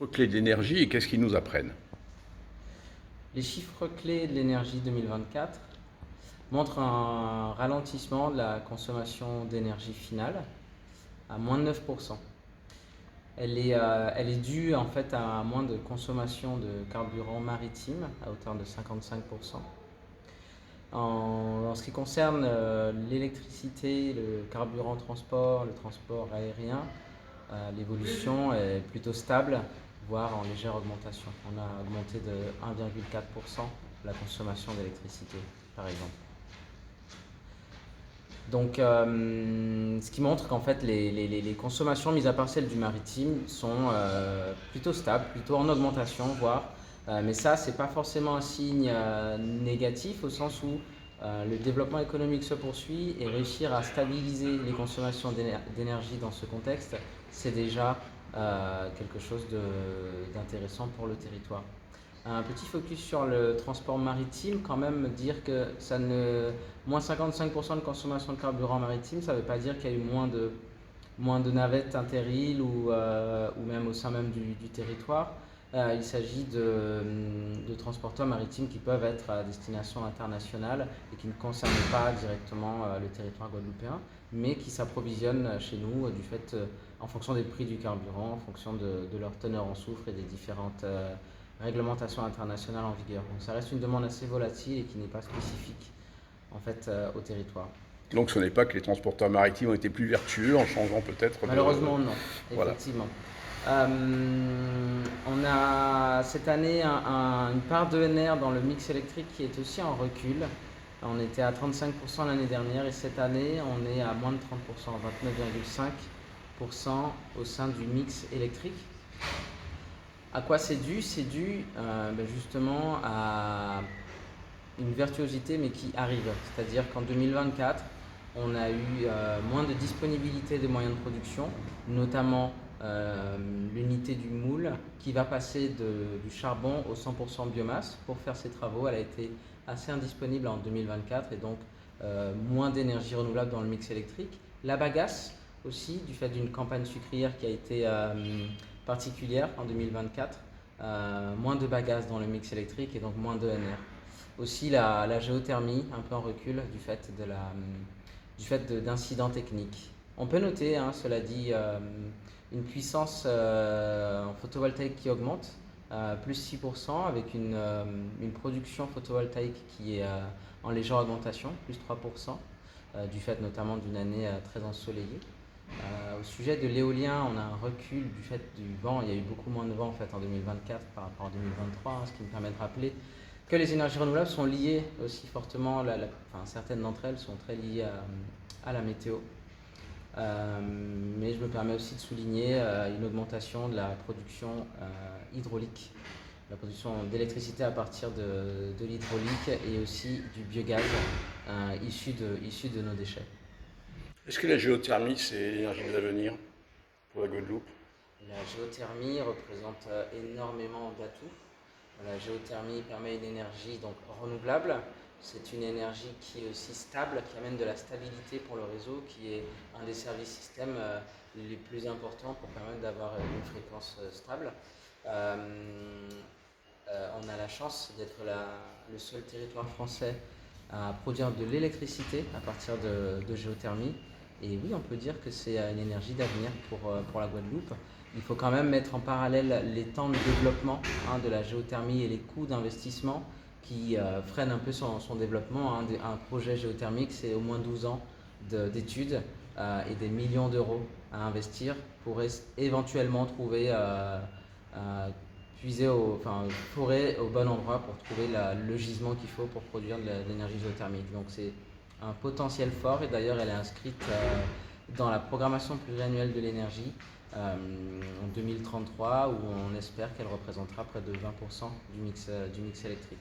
Clés de l'énergie et qu'est-ce qu'ils nous apprennent? Les chiffres clés de l'énergie 2024 montrent un ralentissement de la consommation d'énergie finale à moins de 9%. Elle est due en fait à moins de consommation de carburant maritime à hauteur de 55%. En ce qui concerne l'électricité, le carburant transport, le transport aérien, l'évolution est plutôt stable, voire en légère augmentation. On a augmenté de 1,4% la consommation d'électricité, par exemple. Donc, ce qui montre qu'en fait, les consommations, mis à part celles du maritime, sont plutôt stables, plutôt en augmentation, voire. Mais ça, c'est pas forcément un signe négatif, au sens où le développement économique se poursuit et réussir à stabiliser les consommations d'énergie dans ce contexte, c'est déjà quelque chose d'intéressant pour le territoire. Un petit focus sur le transport maritime, quand même dire que moins 55% de consommation de carburant maritime, ça ne veut pas dire qu'il y a eu moins de navettes inter-îles ou même au sein même du territoire. Il s'agit de transporteurs maritimes qui peuvent être à destination internationale et qui ne concernent pas directement le territoire guadeloupéen, mais qui s'approvisionnent chez nous en fonction des prix du carburant, en fonction de leur teneur en soufre et des différentes réglementations internationales en vigueur. Donc ça reste une demande assez volatile et qui n'est pas spécifique en fait au territoire. Donc ce n'est pas que les transporteurs maritimes ont été plus vertueux en changeant peut-être de... Malheureusement non, Voilà. effectivement. On a cette année une part d'ENR dans le mix électrique qui est aussi en recul. On était à 35% l'année dernière et cette année on est à moins de 30%, 29,5% au sein du mix électrique. À quoi c'est dû? C'est dû justement à une virtuosité mais qui arrive. C'est-à-dire qu'en 2024, on a eu moins de disponibilité de moyens de production, notamment l'unité du moule qui va passer du charbon au 100% biomasse. Pour faire ses travaux, elle a été assez indisponible en 2024 et donc moins d'énergie renouvelable dans le mix électrique. La bagasse aussi, du fait d'une campagne sucrière qui a été particulière en 2024, moins de bagasse dans le mix électrique et donc moins d'ENR. Aussi la géothermie, un peu en recul du fait d'incidents techniques. On peut noter, cela dit, une puissance en photovoltaïque qui augmente, plus 6%, avec une production photovoltaïque qui est en légère augmentation, plus 3%, du fait notamment d'une année très ensoleillée. Au sujet de l'éolien, on a un recul du fait du vent. Il y a eu beaucoup moins de vent en fait en 2024 par rapport à 2023, ce qui me permet de rappeler que les énergies renouvelables sont liées aussi fortement, certaines d'entre elles sont très liées à la météo. Mais je me permets aussi de souligner une augmentation de la production hydraulique, la production d'électricité à partir de l'hydraulique et aussi du biogaz issu de nos déchets. Est-ce que la géothermie, c'est l'énergie de l'avenir pour la Guadeloupe? La géothermie représente énormément d'atouts. La géothermie permet une énergie donc renouvelable. C'est une énergie qui est aussi stable, qui amène de la stabilité pour le réseau, qui est un des services systèmes les plus importants pour permettre d'avoir une fréquence stable. On a la chance d'être le seul territoire français à produire de l'électricité à partir de géothermie. Et oui, on peut dire que c'est une énergie d'avenir pour la Guadeloupe. Il faut quand même mettre en parallèle les temps de développement de la géothermie et les coûts d'investissement qui freinent un peu son développement. Un projet géothermique, c'est au moins 12 ans d'études et des millions d'euros à investir pour éventuellement trouver, forer au bon endroit pour trouver le gisement qu'il faut pour produire de l'énergie géothermique. Donc c'est un potentiel fort et d'ailleurs elle est inscrite dans la programmation pluriannuelle de l'énergie en 2033 où on espère qu'elle représentera près de 20% du mix électrique.